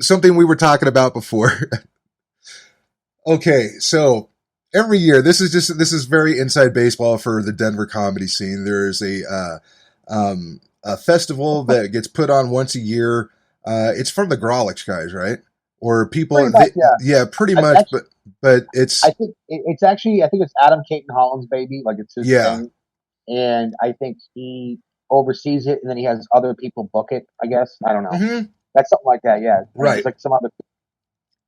something we were talking about before. Okay, so every year, this is very inside baseball for the Denver comedy scene. There's a festival that gets put on once a year. It's from the Grawlix guys, right? Or Pretty people, much, yeah. yeah, pretty much. Actually, But I it's think it's actually, I think it's Adam Caton Holland's baby. Like it's his yeah, thing, and I think he oversees it, and then he has other people book it. I guess I don't know. hmm That's something like that. Yeah, and right. it's like some other.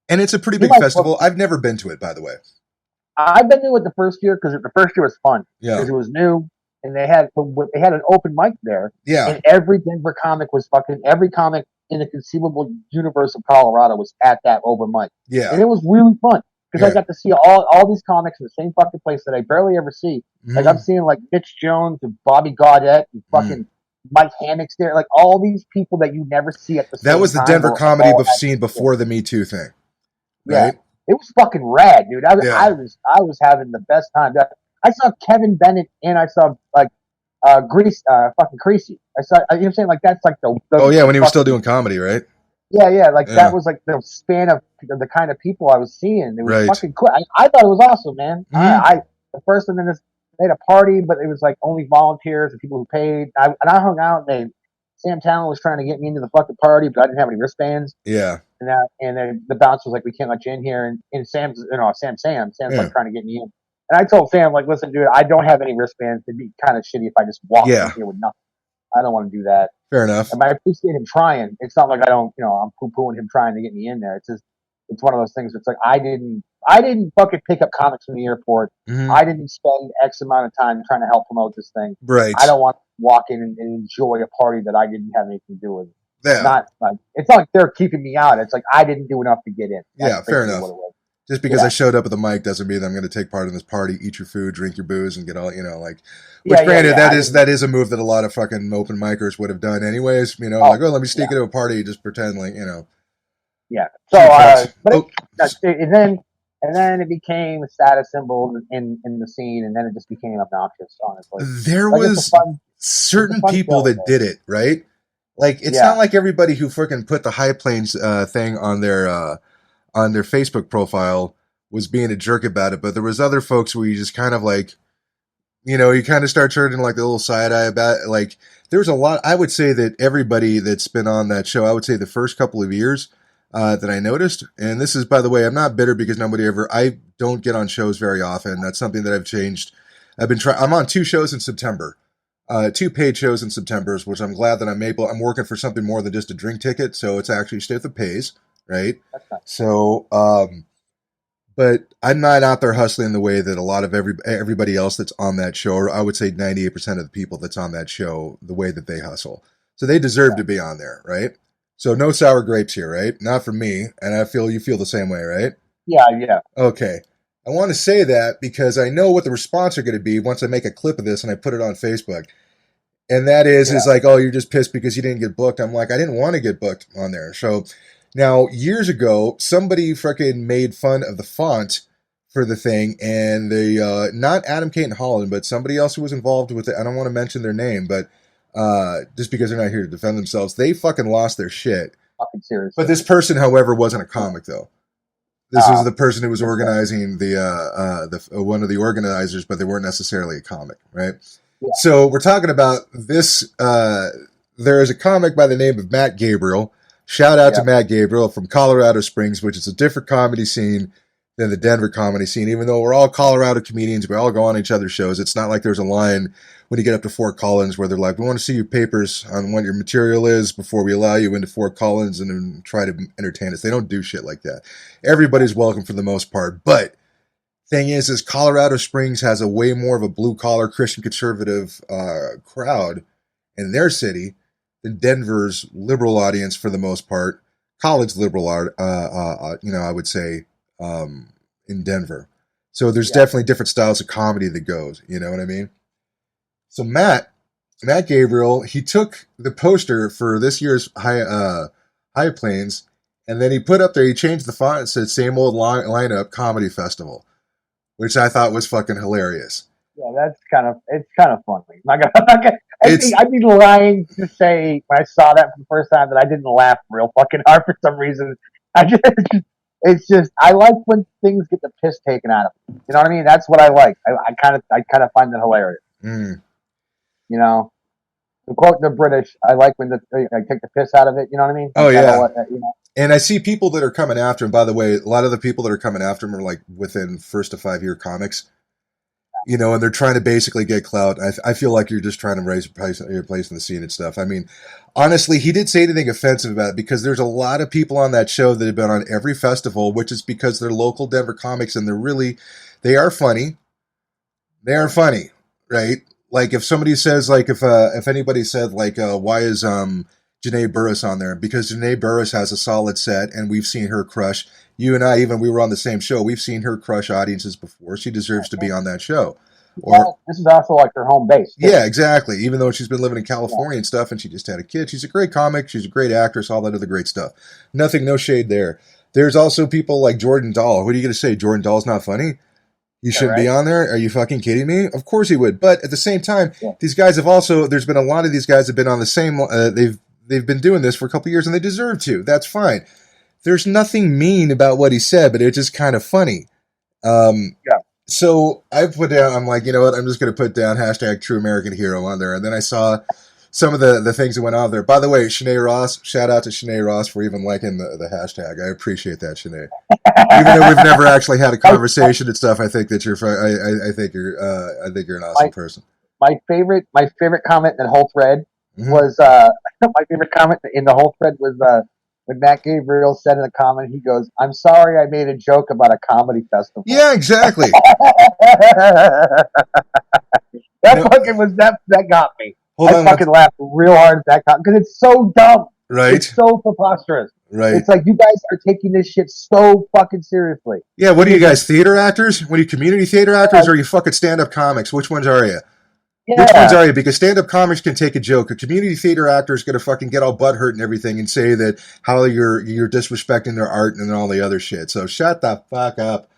And it's a pretty He big might book. festival. I've never been to it, by the way. I've been there with the first year because the first year was fun Yeah, because it was new, and they had an open mic there, yeah, and every Denver comic was fucking every comic in the conceivable universe of Colorado was at that open mic, and yeah, it was really fun because I yeah. got to see all these comics in the same fucking place that I barely ever see. Like I'm hmm seeing like Mitch Jones and Bobby Gaudette and mm. fucking Mike Hammock's there, like all these people that you never see at the That same was the time Denver were comedy all at scene the before the Me Too thing, yeah, right? it was fucking rad, dude. Yeah. I was having the best time. I saw Kevin Bennett and I saw like fucking Creasy. I saw you know what I'm saying like that's like Oh yeah, the when he was still fucking doing comedy, right? yeah like that Yeah, was like the span of the kind of people I was seeing. It was right. fucking cool. I thought it was awesome, man. hmm I the first and then this they had a party, but it was like only volunteers and people who paid. And I hung out. And Sam Talon was trying to get me into the fucking party, but I didn't have any wristbands. Yeah, And then the bouncer was like, "We can't let you in here." And Sam's yeah, like trying to get me in. And I told Sam, like, "Listen, dude, I don't have any wristbands. It'd be kind of shitty if I just walked in yeah. here with nothing. I don't want to do that." Fair enough. And I appreciate him trying. It's not like I don't, I'm poo pooing him trying to get me in there. It's just, it's one of those things. It's like I didn't fucking pick up comics from the airport. hmm I didn't spend X amount of time trying to help promote this thing. I Right. don't want to walk in and enjoy a party that I didn't have anything to do with. Yeah, Not like it's not like they're keeping me out. It's like I didn't do enough to get in. That's yeah. Fair basically what enough. it was. Just because I Yeah, showed up at the mic doesn't mean that I'm going to take part in this party, eat your food, drink your booze, and get all like. Which, granted, yeah. I didn't. that is a move that a lot of fucking open micers would have done anyways. Oh, Like, oh, let me yeah, sneak into a party, just pretend like yeah. So, cheap shots. but Oh, and then it became a status symbol in the scene, and then it just became obnoxious. Honestly, there like was it's a certain fun people show. that did it right. Like, it's not Yeah, like everybody who freaking put the High Plains thing on their Facebook profile was being a jerk about it, but there was other folks where you just kind of like, you kind of start turning like the little side eye about it. Like, there's a lot. I would say that everybody that's been on that show, I would say the first couple of years that I noticed, and this is, by the way, I'm not bitter because I don't get on shows very often. That's something that I've changed. I'm on two shows in September, two paid shows in September, which I'm glad that I'm working for something more than just a drink ticket. So it's actually stuff that pays, right? that's not. So, but I'm not out there hustling the way that a lot of everybody else that's on that show, or I would say 98% of the people that's on that show, the way that they hustle. So they deserve to be on there, right? So no sour grapes here, right? Not for me, and I feel you feel the same way, right? Yeah. Okay. I want to say that because I know what the response are going to be once I make a clip of this and I put it on Facebook. And that is Yeah. like, oh, you're just pissed because you didn't get booked. I'm like, I didn't want to get booked on there. So now, years ago, somebody freaking made fun of the font for the thing, and not Adam Caton Holland, but somebody else who was involved with it. I don't want to mention their name, but just because they're not here to defend themselves, they fucking lost their shit. Fucking But seriously. this person, however, wasn't a comic though. This was Uh, the person who was okay. organizing the one of the organizers, but they weren't necessarily a comic, right? Yeah. So we're talking about this. There is a comic by the name of Matt Gabriel. Shout out to Yeah. Matt Gabriel from Colorado Springs, which is a different comedy scene than the Denver comedy scene. Even though we're all Colorado comedians, we all go on each other's shows. It's not like there's a line when you get up to Fort Collins where they're like, "We want to see your papers on what your material is before we allow you into Fort Collins and then try to entertain us." They don't do shit like that. Everybody's welcome for the most part, but thing is Colorado Springs has a way more of a blue collar Christian conservative crowd in their city than Denver's liberal audience for the most part. College liberal art, I would say in Denver. So there's Yeah. definitely different styles of comedy that goes. You know what I mean? So Matt Gabriel, he took the poster for this year's High Plains, and then he put up there. He changed the font and said "Same Old Lineup Comedy Festival," which I thought was fucking hilarious. Yeah, it's kind of funny. I'm not gonna, It's I'd be lying to say when I saw that for the first time that I didn't laugh real fucking hard for some reason. I just, it's just, I like when things get the piss taken out of them. You know what I mean? That's what I like. I kind of find it hilarious. mm, You know, to quote the British, I like when I take the piss out of it. You know what I mean? oh yeah. You know, And I see people that are coming after him. By the way, a lot of the people that are coming after him are like within 1 to 5 year comics, you know, and they're trying to basically get clout. I feel like you're just trying to raise your place in the scene and stuff. I mean, honestly, he didn't say anything offensive about it because there's a lot of people on that show that have been on every festival, which is because they're local Denver comics and they are funny. They are funny, right? Like if somebody says like if anybody said like why is Janae Burris on there? Because Janae Burris has a solid set and we've seen her crush. You and I, even we were on the same show, we've seen her crush audiences before. She deserves to be on that show. Or this is also like her home base. Too. Yeah, exactly. Even though she's been living in California and stuff and she just had a kid. She's a great comic, she's a great actress, all that other great stuff. No shade there. There's also people like Jordan Dahl. What are you gonna say? Jordan Dahl's not funny? You shouldn't be on there? Are you fucking kidding me? Of course he would. But at the same time, these guys have also, there's been a lot of these guys have been on the same, they've been doing this for a couple of years and they deserve to. That's fine. There's nothing mean about what he said, but it's just kind of funny. So I put down, I'm like, you know what? I'm just going to put down hashtag True American Hero on there. And then I saw some of the things that went on there. By the way, Shanae Ross, shout out to Shanae Ross for even liking the hashtag. I appreciate that, Shanae. Even though we've never actually had a conversation and stuff, I think that I think you're an awesome person. My favorite comment in that whole thread was my favorite comment in the whole thread was when Matt Gabriel said in a comment, he goes, "I'm sorry I made a joke about a comedy festival." Yeah, exactly. That got me. I fucking laughed real hard at that comment because it's so dumb. Right. It's so preposterous. Right. It's like you guys are taking this shit so fucking seriously. Yeah, what are you guys, theater actors? What are you, community theater actors, or are you fucking stand-up comics? Which ones are you? Yeah. Which ones are you? Because stand-up comics can take a joke. A community theater actor is going to fucking get all butthurt and everything and say that how you're disrespecting their art and all the other shit. So shut the fuck up.